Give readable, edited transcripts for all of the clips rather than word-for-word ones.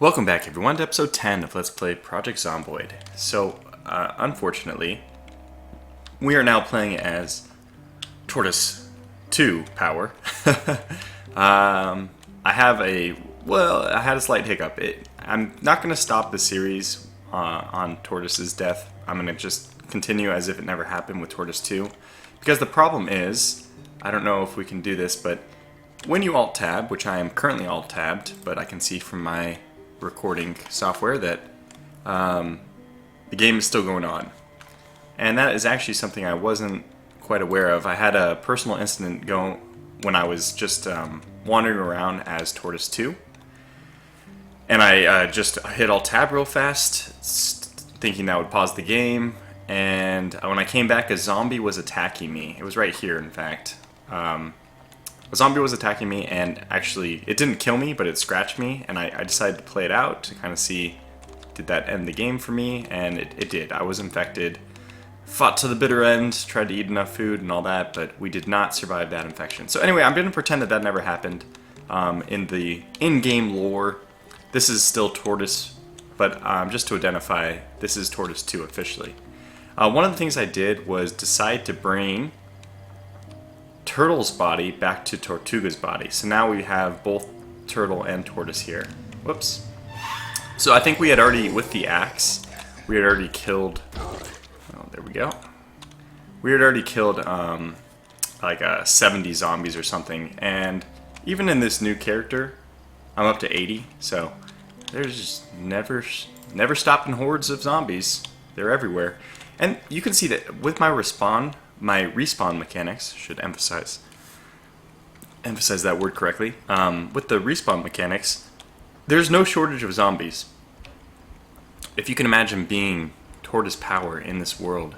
Welcome back everyone to episode 10 of Let's Play Project Zomboid. So, unfortunately, we are now playing as Tortoise 2 Power. I had a slight hiccup. I'm not going to stop the series on Tortoise's death. I'm going to just continue as if it never happened with Tortoise 2. Because the problem is, I don't know if we can do this, but when you Alt-Tab, which I am currently Alt-Tabbed, but I can see from my recording software that the game is still going on. And that is actually something I wasn't quite aware of. I had a personal incident go when I was just wandering around as Tortoise 2. And I just hit Alt-Tab real fast, thinking that would pause the game. And when I came back, a zombie was attacking me. It was right here, in fact. A zombie was attacking me, and actually, it didn't kill me, but it scratched me, and I decided to play it out to kind of see, did that end the game for me? And it did. I was infected, fought to the bitter end, tried to eat enough food and all that, but we did not survive that infection. So anyway, I'm going to pretend that that never happened. In the in-game lore, this is still Tortoise, but just to identify, this is Tortoise 2 officially. One of the things I did was decide to bring Turtle's body back to Tortuga's body. So now we have both Turtle and Tortoise here. Whoops. So I think we had already, with the axe, we had already killed, oh, there we go. We had already killed like 70 zombies or something. And even in this new character, I'm up to 80. So there's just never stopping hordes of zombies. They're everywhere. And you can see that with my respawn mechanics, should emphasize that word correctly. With the respawn mechanics, there's no shortage of zombies. If you can imagine being Tortoise Power in this world,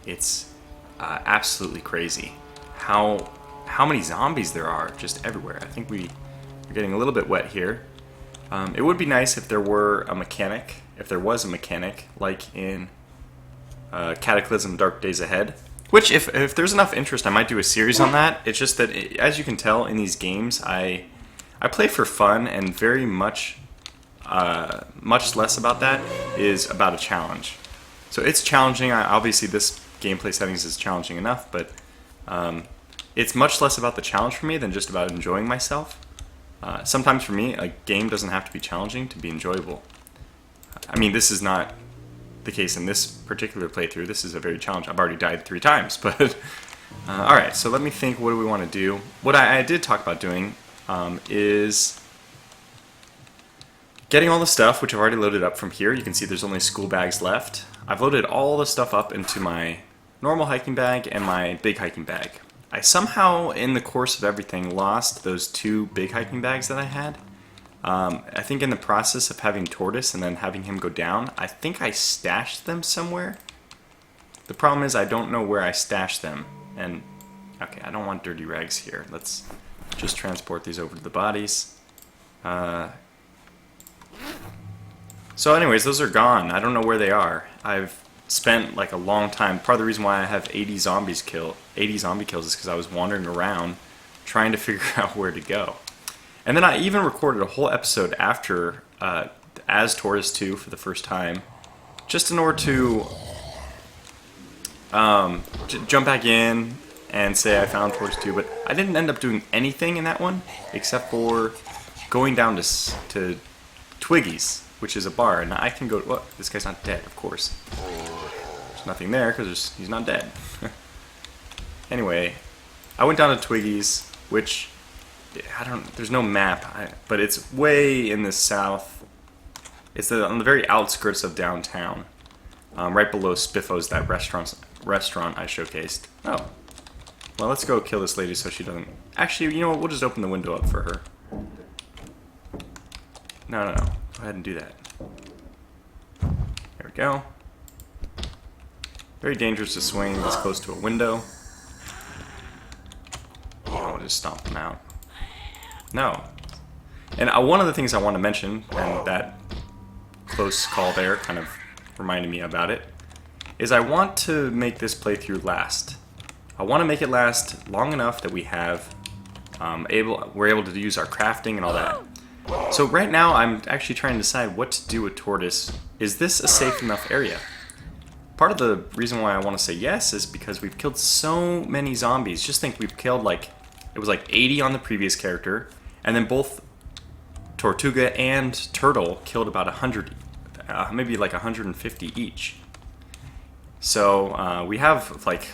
it's absolutely crazy how many zombies there are just everywhere. I think we're getting a little bit wet here. It would be nice if there was a mechanic like in Cataclysm Dark Days Ahead. Which, if there's enough interest, I might do a series on that. It's just that, as you can tell in these games, I play for fun, and very much less about that is about a challenge. So it's challenging. Obviously, this gameplay settings is challenging enough, but it's much less about the challenge for me than just about enjoying myself. Sometimes for me, a game doesn't have to be challenging to be enjoyable. I mean, this is not the case in this particular playthrough. This is a very challenge. I've already died 3 times, but alright, so let me think, what do we want to do? What I did talk about doing is getting all the stuff, which I've already loaded up from here. You can see there's only school bags left. I've loaded all the stuff up into my normal hiking bag and my big hiking bag. I somehow, in the course of everything, lost those 2 big hiking bags that I had. I think in the process of having Tortoise and then having him go down, I think I stashed them somewhere. The problem is I don't know where I stashed them. And, okay, I don't want dirty rags here. Let's just transport these over to the bodies. So anyways, those are gone. I don't know where they are. I've spent like a long time. Part of the reason why I have 80 zombie kills is because I was wandering around trying to figure out where to go. And then I even recorded a whole episode after, as Tortoise 2 for the first time, just in order to jump back in and say I found Tortoise 2, but I didn't end up doing anything in that one, except for going down to Twiggy's, which is a bar, and I can go, well, this guy's not dead, of course. There's nothing there, because he's not dead. Anyway, I went down to Twiggy's, which, there's no map, but it's way in the south. It's on the very outskirts of downtown, right below Spiffo's, that restaurant I showcased. Oh, well, let's go kill this lady so she doesn't. Actually, you know what? We'll just open the window up for her. No. Go ahead and do that. There we go. Very dangerous to swing this close to a window. I'll just stomp them out. No. And one of the things I want to mention, and that close call there kind of reminded me about it, is I want to make this playthrough last. I want to make it last long enough that we're able to use our crafting and all that. So right now I'm actually trying to decide what to do with Tortoise. Is this a safe enough area? Part of the reason why I want to say yes is because we've killed so many zombies. Just think, we've killed like, it was like 80 on the previous character, and then both Tortuga and Turtle killed about 100, maybe like 150 each. So we have like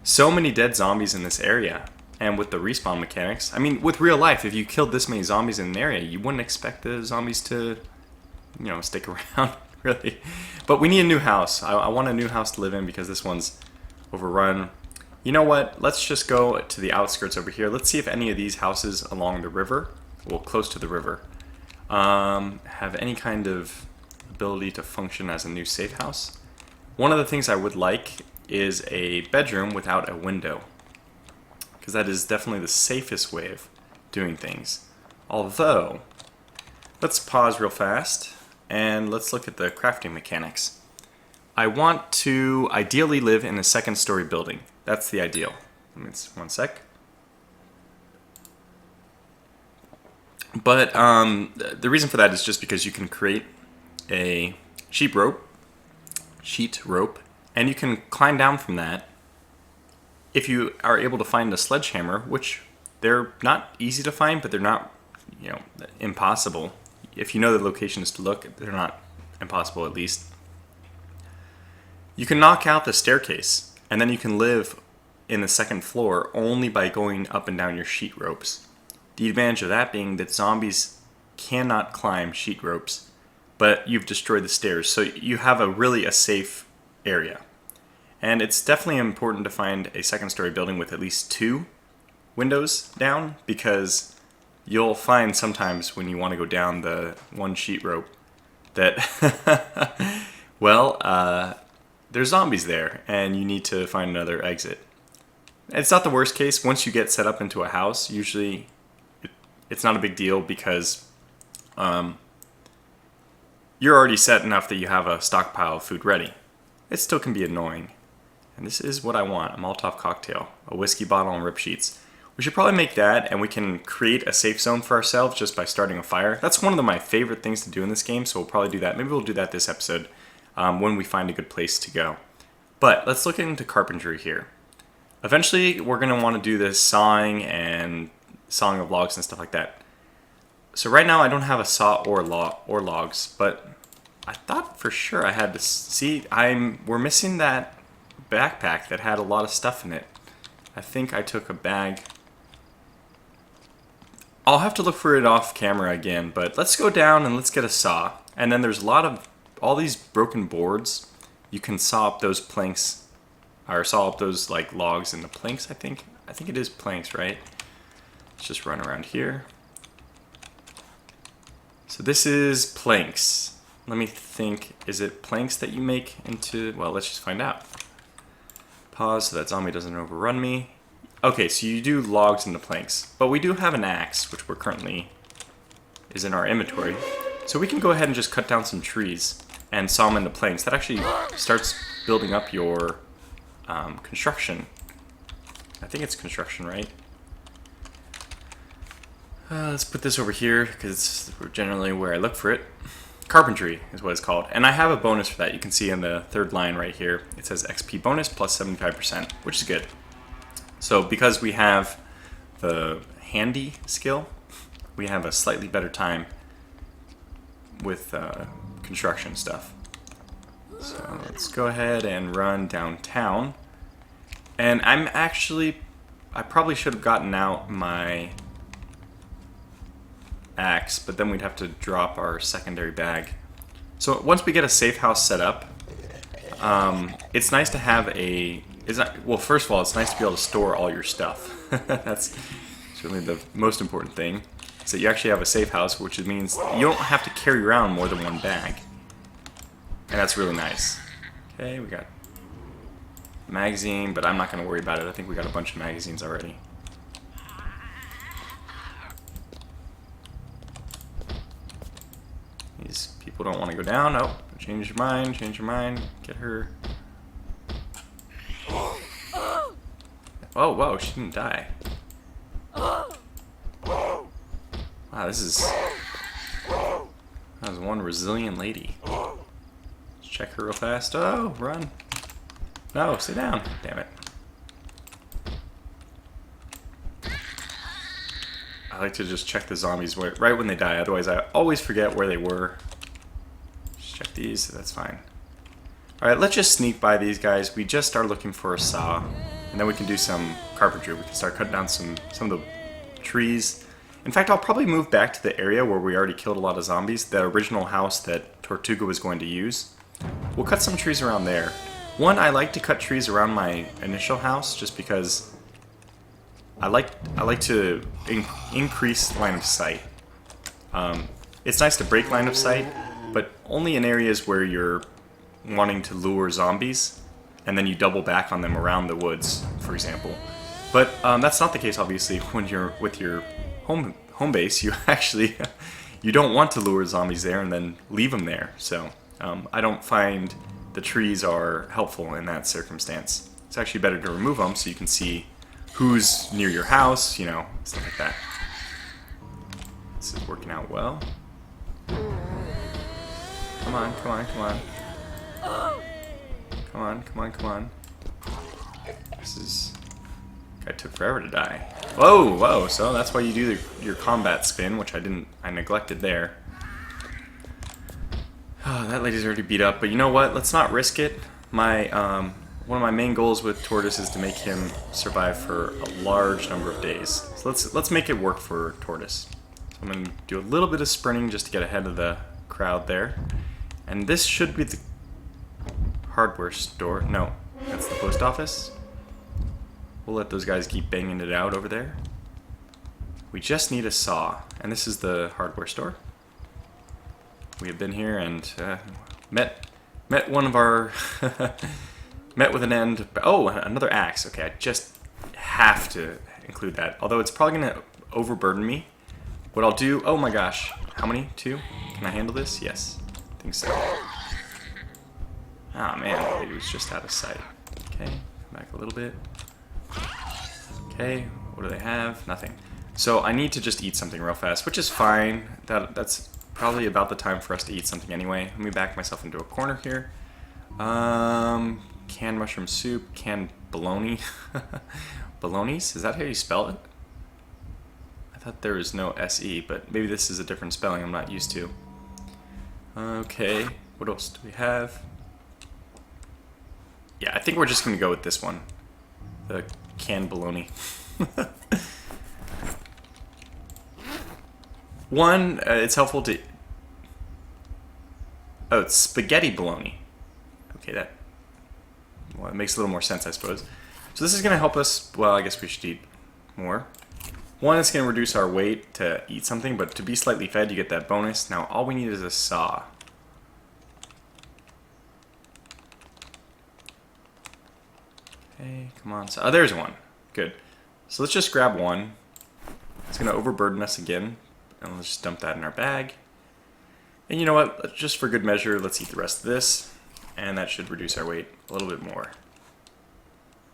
so many dead zombies in this area. And with the respawn mechanics, I mean, with real life, if you killed this many zombies in an area, you wouldn't expect the zombies to, you know, stick around, really. But we need a new house. I want a new house to live in because this one's overrun. You know what? Let's just go to the outskirts over here. Let's see if any of these houses along the river, well, close to the river, have any kind of ability to function as a new safe house. One of the things I would like is a bedroom without a window, because that is definitely the safest way of doing things. Although, let's pause real fast and let's look at the crafting mechanics. I want to ideally live in a second story building. That's the ideal. One sec. But the reason for that is just because you can create a sheet rope, and you can climb down from that. If you are able to find a sledgehammer, which they're not easy to find, but they're not, you know, impossible. If you know the locations to look, they're not impossible at least. You can knock out the staircase, and then you can live in the second floor only by going up and down your sheet ropes. The advantage of that being that zombies cannot climb sheet ropes, but you've destroyed the stairs, so you have a safe area. And it's definitely important to find a second story building with at least 2 windows down, because you'll find sometimes when you want to go down the one sheet rope that, well, there's zombies there and you need to find another exit. It's not the worst case. Once you get set up into a house, usually it's not a big deal because you're already set enough that you have a stockpile of food ready. It still can be annoying. And this is what I want, a Molotov cocktail, a whiskey bottle, and rip sheets. We should probably make that, and we can create a safe zone for ourselves just by starting a fire. That's one of my favorite things to do in this game, so we'll probably do that. Maybe we'll do that this episode when we find a good place to go. But let's look into carpentry here. Eventually, we're going to want to do this sawing of logs and stuff like that. So right now, I don't have a saw or logs, but I thought for sure I had to see. We're missing that backpack that had a lot of stuff in it. I think I took a bag. I'll have to look for it off camera again, but let's go down and let's get a saw. And then there's a lot of all these broken boards. You can saw up those planks, or saw up those like logs in the planks. I think it is planks, right? Let's just run around here. So this is planks. Let me think. Is it planks that you make into? Well, let's just find out. Pause so that zombie doesn't overrun me. Okay, so you do logs into planks, but we do have an axe, which is in our inventory. So we can go ahead and just cut down some trees and saw them into planks. That actually starts building up your construction. I think it's construction, right? Let's put this over here because it's generally where I look for it. Carpentry is what it's called, and I have a bonus for that. You can see in the third line right here, it says XP bonus plus 75%, which is good. So because we have the handy skill, we have a slightly better time with construction stuff. So let's go ahead and run downtown. And I probably should have gotten out my axe, but then we'd have to drop our secondary bag. So once we get a safe house set up, it's nice to have well, first of all, it's nice to be able to store all your stuff. That's certainly the most important thing, is that you actually have a safe house, which means you don't have to carry around more than one bag. And that's really nice. Okay, we got a magazine, but I'm not going to worry about it. I think we got a bunch of magazines already. These people don't want to go down. Oh, change your mind, get her. Oh, whoa, she didn't die. Wow, Wow, this is... That was one resilient lady. Let's check her real fast. Oh, run. No, sit down. Damn it. I like to just check the zombies right when they die, otherwise I always forget where they were. Just check these, that's fine. Alright, let's just sneak by these guys. We just are looking for a saw, and then we can do some carpentry. We can start cutting down some of the trees. In fact, I'll probably move back to the area where we already killed a lot of zombies, the original house that Tortuga was going to use. We'll cut some trees around there. One, I like to cut trees around my initial house just because I like to increase line of sight. It's nice to break line of sight, but only in areas where you're wanting to lure zombies, and then you double back on them around the woods, for example. But that's not the case, obviously, when you're with your home base. You actually you don't want to lure zombies there and then leave them there. So I don't find the trees are helpful in that circumstance. It's actually better to remove them so you can see who's near your house, you know, stuff like that. This is working out well. Come on, come on, come on. Come on, come on, come on. This is... Guy took forever to die. Whoa, whoa, so that's why you do your combat spin, which I neglected there. Oh, that lady's already beat up, but you know what? Let's not risk it. One of my main goals with Tortoise is to make him survive for a large number of days. So let's make it work for Tortoise. So I'm going to do a little bit of sprinting just to get ahead of the crowd there. And this should be the hardware store. No, that's the post office. We'll let those guys keep banging it out over there. We just need a saw. And this is the hardware store. We have been here and met one of our... met with an end. Oh, another axe. Okay, I just have to include that. Although it's probably going to overburden me. What I'll do... Oh my gosh. How many? 2? Can I handle this? Yes. I think so. Ah, man. It was just out of sight. Okay, come back a little bit. Okay, what do they have? Nothing. So I need to just eat something real fast, which is fine. That's probably about the time for us to eat something anyway. Let me back myself into a corner here. Canned mushroom soup, canned bologna. Bologna's? Is that how you spell it? I thought there was no S-E, but maybe this is a different spelling I'm not used to. Okay, what else do we have? Yeah, I think we're just going to go with this one. The canned bologna. One, it's helpful to... Oh, it's spaghetti bologna. Okay, well, it makes a little more sense, I suppose. So this is going to help us... Well, I guess we should eat more. One, it's going to reduce our weight to eat something, but to be slightly fed, you get that bonus. Now, all we need is a saw. Okay, come on. Oh, there's one. Good. So let's just grab one. It's going to overburden us again. And let's just dump that in our bag. And you know what? Just for good measure, let's eat the rest of this. And that should reduce our weight a little bit more.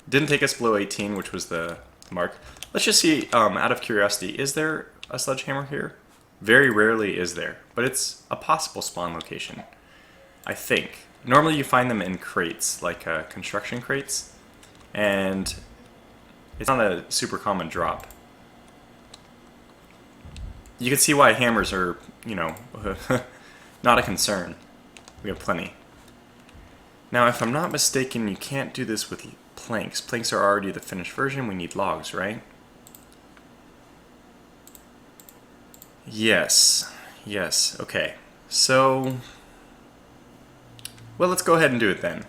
Didn't take us below 18, which was the mark. Let's just see, out of curiosity, is there a sledgehammer here? Very rarely is there, but it's a possible spawn location, I think. Normally you find them in crates, like construction crates, and it's not a super common drop. You can see why hammers are, you know, not a concern. We have plenty. Now, if I'm not mistaken, you can't do this with planks. Planks are already the finished version. We need logs, right? Yes. Yes. Okay. So, well, let's go ahead and do it then.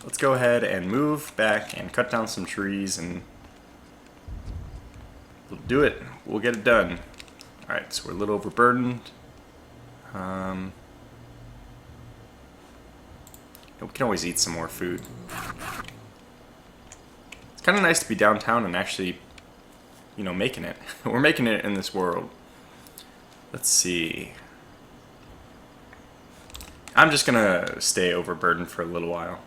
Let's go ahead and move back and cut down some trees and we'll do it. We'll get it done. Alright, so we're a little overburdened. We can always eat some more food. It's kind of nice to be downtown and actually, you know, making it. We're making it in this world. Let's see. I'm just going to stay overburdened for a little while.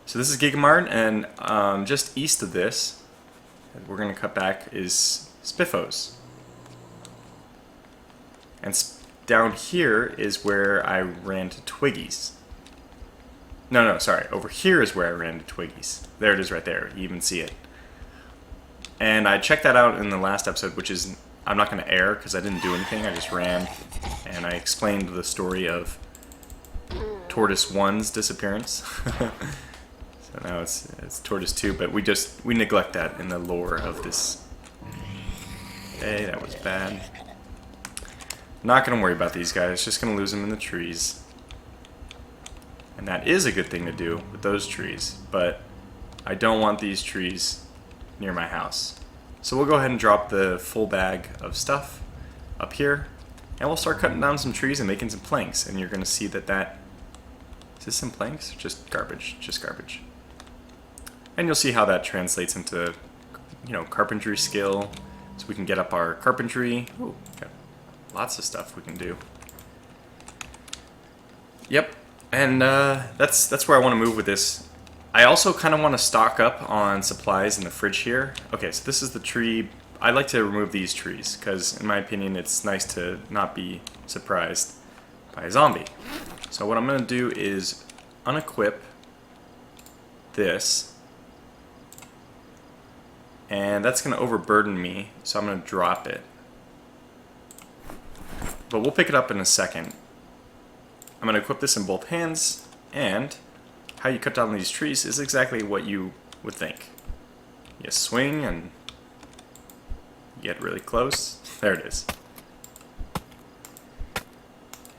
So this is Gigamart, and just east of this, we're going to cut back, is Spiffos. And down here is where I ran to Twiggy's. No, sorry. Over here is where I ran to Twiggy's. There it is right there. You even see it. And I checked that out in the last episode, which is, I'm not going to air because I didn't do anything. I just ran and I explained the story of Tortoise 1's disappearance. So now it's Tortoise 2, but we neglect that in the lore of this. Okay, that was bad. Not going to worry about these guys, just going to lose them in the trees. And that is a good thing to do with those trees, but I don't want these trees near my house. So we'll go ahead and drop the full bag of stuff up here, and we'll start cutting down some trees and making some planks, and you're going to see that is this some planks? Just garbage, just garbage. And you'll see how that translates into, carpentry skill, so we can get up our carpentry. Ooh, got lots of stuff we can do. Yep, and that's where I want to move with this. I also kind of want to stock up on supplies in the fridge here. Okay, so this is the tree. I like to remove these trees, because in my opinion it's nice to not be surprised by a zombie. So what I'm going to do is unequip this. And that's going to overburden me, so I'm going to drop it. But we'll pick it up in a second. I'm going to equip this in both hands, and how you cut down these trees is exactly what you would think. You swing and get really close. There it is.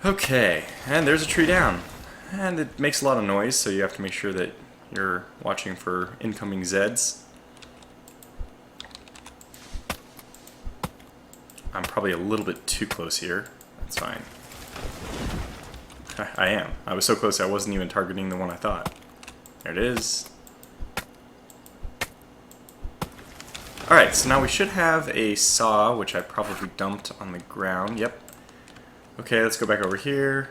Okay, and there's a tree down. And it makes a lot of noise, so you have to make sure that you're watching for incoming Zeds. I'm probably a little bit too close here. That's fine. I am. I was so close I wasn't even targeting the one I thought. There it is. Alright, so now we should have a saw, which I probably dumped on the ground. Yep. Okay, let's go back over here.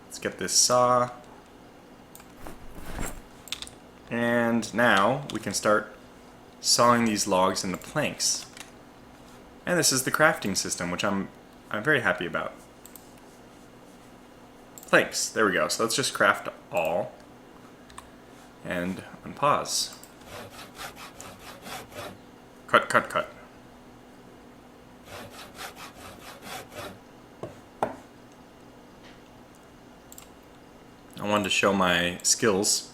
Let's get this saw. And now we can start sawing these logs into planks. And this is the crafting system, which I'm very happy about. Planks. There we go. So let's just craft all. And unpause. Cut, cut, cut. I wanted to show my skills.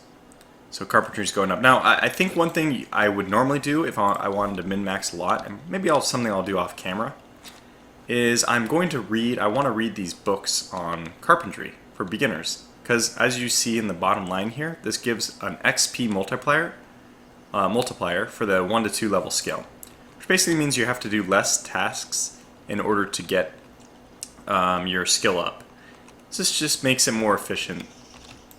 So carpentry's going up. Now, I think one thing I would normally do if I wanted to min-max a lot, and maybe something I'll do off camera, is I want to read these books on carpentry for beginners. Because as you see in the bottom line here, this gives an XP multiplier for the 1 to 2 level skill. Which basically means you have to do less tasks in order to get your skill up. So this just makes it more efficient.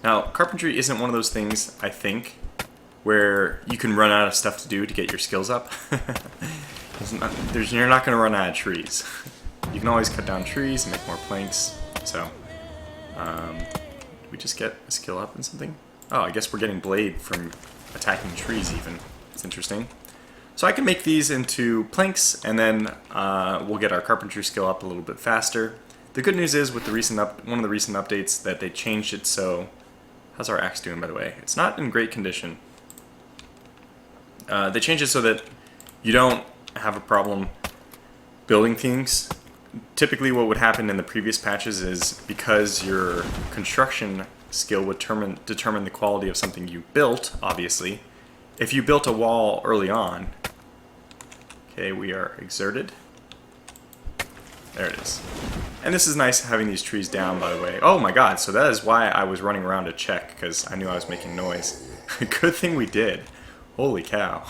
Now, carpentry isn't one of those things, I think, where you can run out of stuff to do to get your skills up. You're not going to run out of trees. You can always cut down trees and make more planks. So, did we just get a skill up in something? Oh, I guess we're getting blade from attacking trees even. It's interesting. So I can make these into planks, and then we'll get our carpentry skill up a little bit faster. The good news is with the one of the recent updates that they changed it so... How's our axe doing, by the way? It's not in great condition. They changed it so that you don't have a problem building things. Typically what would happen in the previous patches is because your construction skill would determine the quality of something you built, obviously. If you built a wall early on... Okay, we are exerted. There it is. And this is nice having these trees down, by the way. Oh my god, so that is why I was running around to check, because I knew I was making noise. Good thing we did. Holy cow.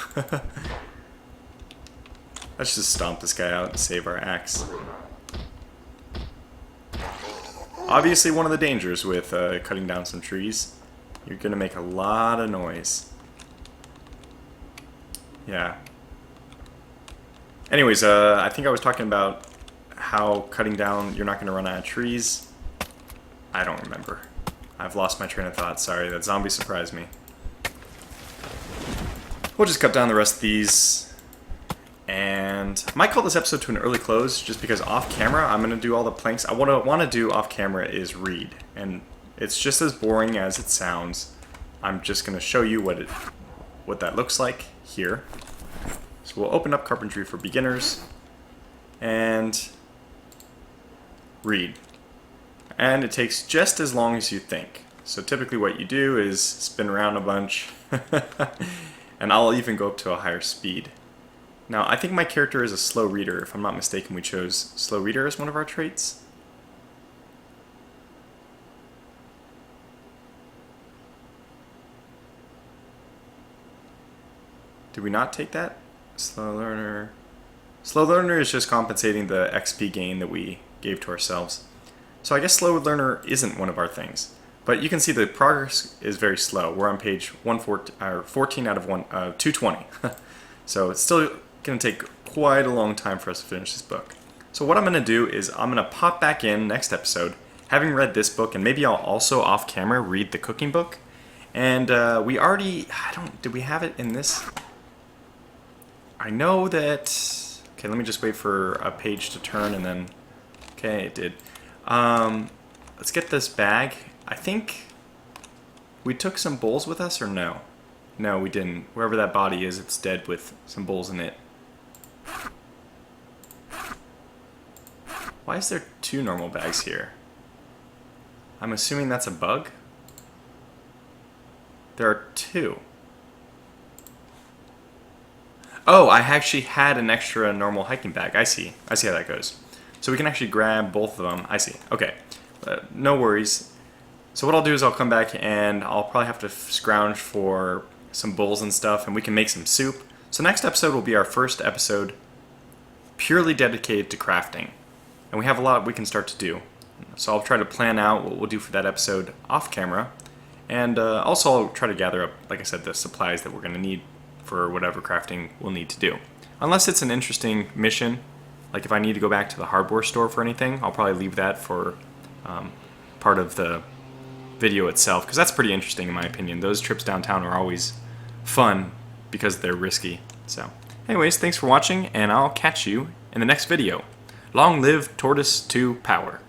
Let's just stomp this guy out and save our axe. Obviously one of the dangers with cutting down some trees, you're going to make a lot of noise. Yeah. Anyways, I think I was talking about how cutting down, you're not going to run out of trees. I don't remember. I've lost my train of thought. Sorry, that zombie surprised me. We'll just cut down the rest of these. And I might call this episode to an early close just because off camera I'm going to do all the planks. What I want to do off camera is read. And it's just as boring as it sounds. I'm just going to show you what that looks like here. So we'll open up Carpentry for Beginners and read. And it takes just as long as you think. So typically what you do is spin around a bunch and I'll even go up to a higher speed. Now, I think my character is a slow reader. If I'm not mistaken, we chose slow reader as one of our traits. Did we not take that? Slow learner. Slow learner is just compensating the XP gain that we gave to ourselves. So I guess slow learner isn't one of our things. But you can see the progress is very slow. We're on page 14 out of 220. So it's still going to take quite a long time for us to finish this book. So what I'm going to do is I'm going to pop back in next episode, having read this book, and maybe I'll also off camera read the cooking book. And we already, did we have it in this? I know that, okay, let me just wait for a page to turn and then, okay, it did. Let's get this bag. I think we took some bowls with us or no? No, we didn't. Wherever that body is, it's dead with some bowls in it. Why is there 2 normal bags here? I'm assuming that's a bug? There are 2. Oh, I actually had an extra normal hiking bag. I see. I see how that goes. So we can actually grab both of them. I see. Okay. No worries. So what I'll do is I'll come back and I'll probably have to scrounge for some bowls and stuff, and we can make some soup. So next episode will be our first episode purely dedicated to crafting. And we have a lot we can start to do. So I'll try to plan out what we'll do for that episode off camera. And also I'll try to gather up, like I said, the supplies that we're going to need for whatever crafting we'll need to do. Unless it's an interesting mission, like if I need to go back to the hardware store for anything, I'll probably leave that for part of the video itself, because that's pretty interesting in my opinion. Those trips downtown are always fun because they're risky. So anyways, thanks for watching, and I'll catch you in the next video. Long live Tortoise 2 Power.